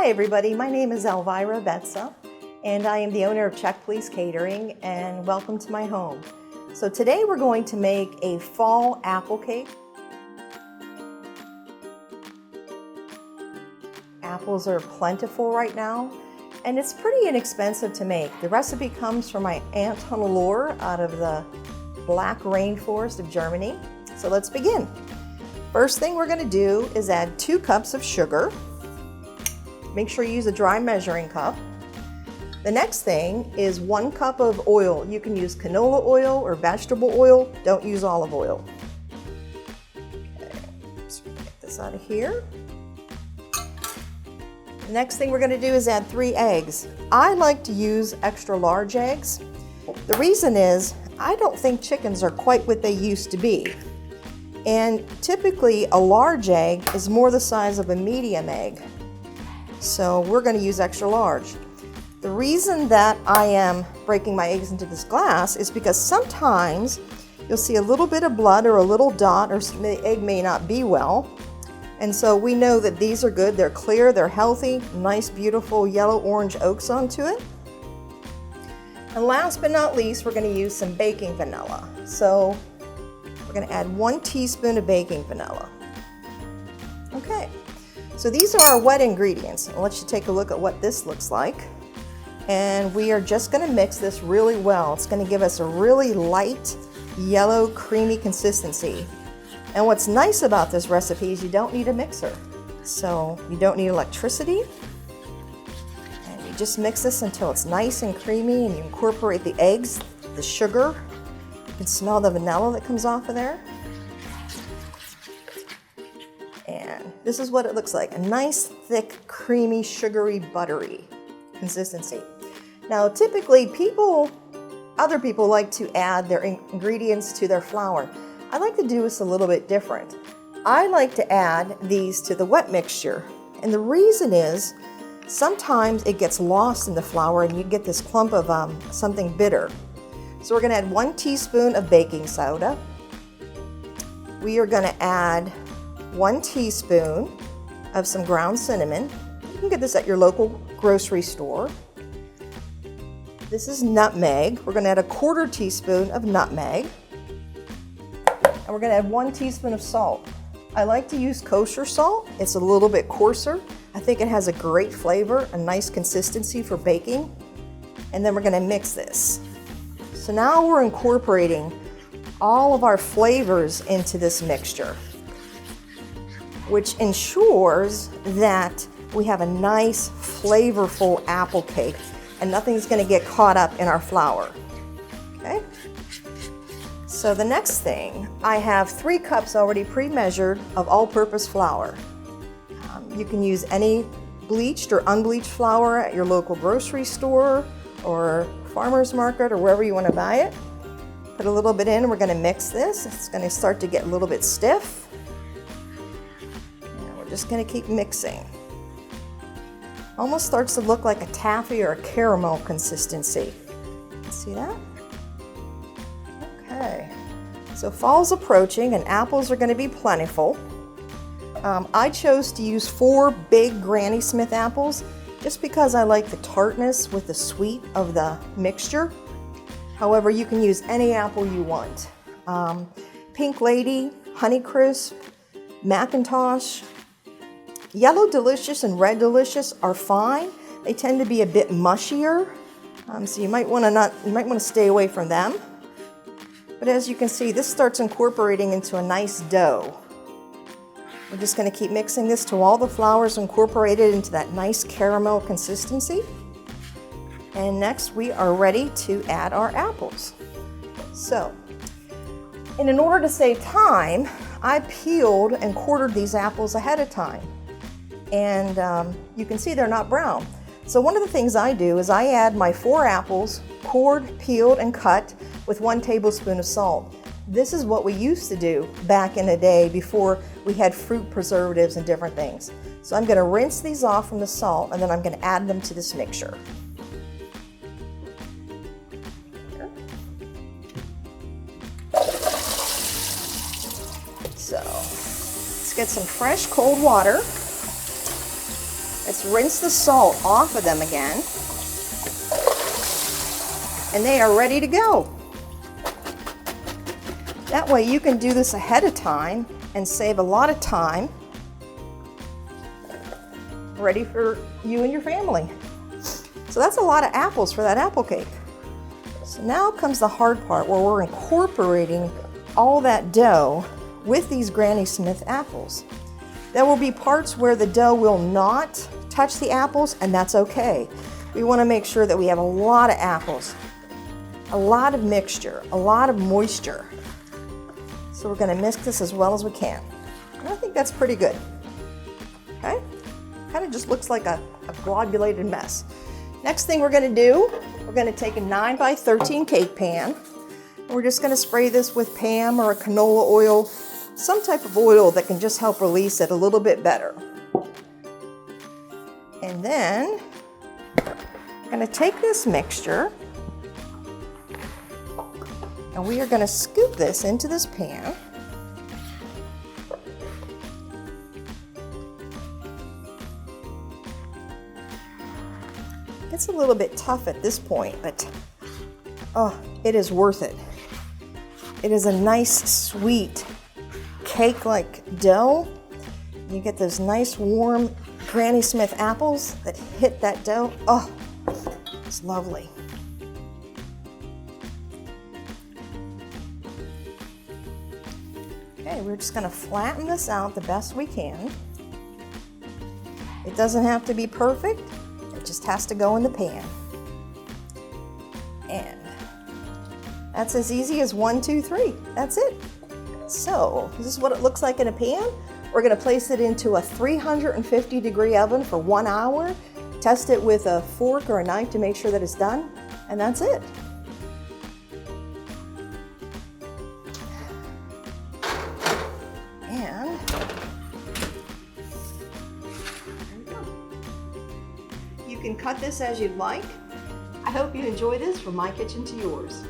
Hi everybody, my name is Alvira Betsa and I am the owner of Czech Police Catering, and welcome to my home. So today we're going to make a fall apple cake. Apples are plentiful right now and it's pretty inexpensive to make. The recipe comes from my Aunt Hannelore out of the Black Rainforest of Germany. So let's begin. First thing we're going to do is add 2 cups of sugar. Make sure you use a dry measuring cup. The next thing is 1 cup of oil. You can use canola oil or vegetable oil. Don't use olive oil. Okay, let's get this out of here. The next thing we're going to do is add 3 eggs. I like to use extra large eggs. The reason is I don't think chickens are quite what they used to be. And typically a large egg is more the size of a medium egg. So we're going to use extra large. The reason that I am breaking my eggs into this glass is because sometimes you'll see a little bit of blood or a little dot, or the egg may not be well. And so we know that these are good. They're clear, they're healthy, nice, beautiful yellow-orange yolks onto it. And last but not least, we're going to use some baking vanilla. So we're going to add 1 teaspoon of baking vanilla. Okay, so these are our wet ingredients. I'll let you take a look at what this looks like. And we are just going to mix this really well. It's going to give us a really light, yellow, creamy consistency. And what's nice about this recipe is you don't need a mixer. So you don't need electricity. And you just mix this until it's nice and creamy, and you incorporate the eggs, the sugar. You can smell the vanilla that comes off of there. And this is what it looks like. A nice, thick, creamy, sugary, buttery consistency. Now, typically other people like to add their ingredients to their flour. I like to do this a little bit different. I like to add these to the wet mixture. And the reason is sometimes it gets lost in the flour and you get this clump of something bitter. So we're going to add 1 teaspoon of baking soda. We are going to add 1 teaspoon of some ground cinnamon. You can get this at your local grocery store. This is nutmeg. We're going to add 1/4 teaspoon of nutmeg. And we're going to add 1 teaspoon of salt. I like to use kosher salt. It's a little bit coarser. I think it has a great flavor, a nice consistency for baking. And then we're going to mix this. So now we're incorporating all of our flavors into this mixture, which ensures that we have a nice, flavorful apple cake and nothing's going to get caught up in our flour. Okay? So the next thing, I have 3 cups already pre-measured of all-purpose flour. You can use any bleached or unbleached flour at your local grocery store or farmer's market or wherever you want to buy it. Put a little bit in, and we're going to mix this. It's going to start to get a little bit stiff. And we're just going to keep mixing. Almost starts to look like a taffy or a caramel consistency. See that? Okay. So fall's approaching and apples are going to be plentiful. I chose to use 4 big Granny Smith apples just because I like the tartness with the sweet of the mixture. However, you can use any apple you want. Pink Lady, Honeycrisp, Macintosh, Yellow Delicious and Red Delicious are fine. They tend to be a bit mushier, so you might want to stay away from them. But as you can see, this starts incorporating into a nice dough. We're just going to keep mixing this till all the flour's incorporated into that nice caramel consistency. And next we are ready to add our apples. So, in order to save time, I peeled and quartered these apples ahead of time. And you can see they're not brown. So one of the things I do is I add my 4 apples, cored, peeled, and cut with 1 tablespoon of salt. This is what we used to do back in the day before we had fruit preservatives and different things. So I'm going to rinse these off from the salt, and then I'm going to add them to this mixture. So let's get some fresh cold water. Let's rinse the salt off of them again. And they are ready to go. That way you can do this ahead of time and save a lot of time. Ready for you and your family. So that's a lot of apples for that apple cake. So now comes the hard part where we're incorporating all that dough with these Granny Smith apples. There will be parts where the dough will not touch the apples, and that's okay. We want to make sure that we have a lot of apples, a lot of mixture, a lot of moisture. So we're going to mix this as well as we can. And I think that's pretty good. Okay? Kind of just looks like a globulated mess. Next thing we're going to do, we're going to take a 9x13 cake pan. And we're just going to spray this with Pam or a canola oil, some type of oil that can just help release it a little bit better. And then I'm going to take this mixture and we are going to scoop this into this pan. It's a little bit tough at this point, but oh, it is worth it. It is a nice, sweet, cake-like dough. You get those nice, warm Granny Smith apples that hit that dough. Oh, it's lovely. Okay, we're just gonna flatten this out the best we can. It doesn't have to be perfect, it just has to go in the pan. And that's as easy as 1, 2, 3. That's it. So, this is what it looks like in a pan. We're gonna place it into a 350-degree oven for 1 hour. Test it with a fork or a knife to make sure that it's done, and that's it. And there we go. You can cut this as you'd like. I hope you enjoy this from my kitchen to yours.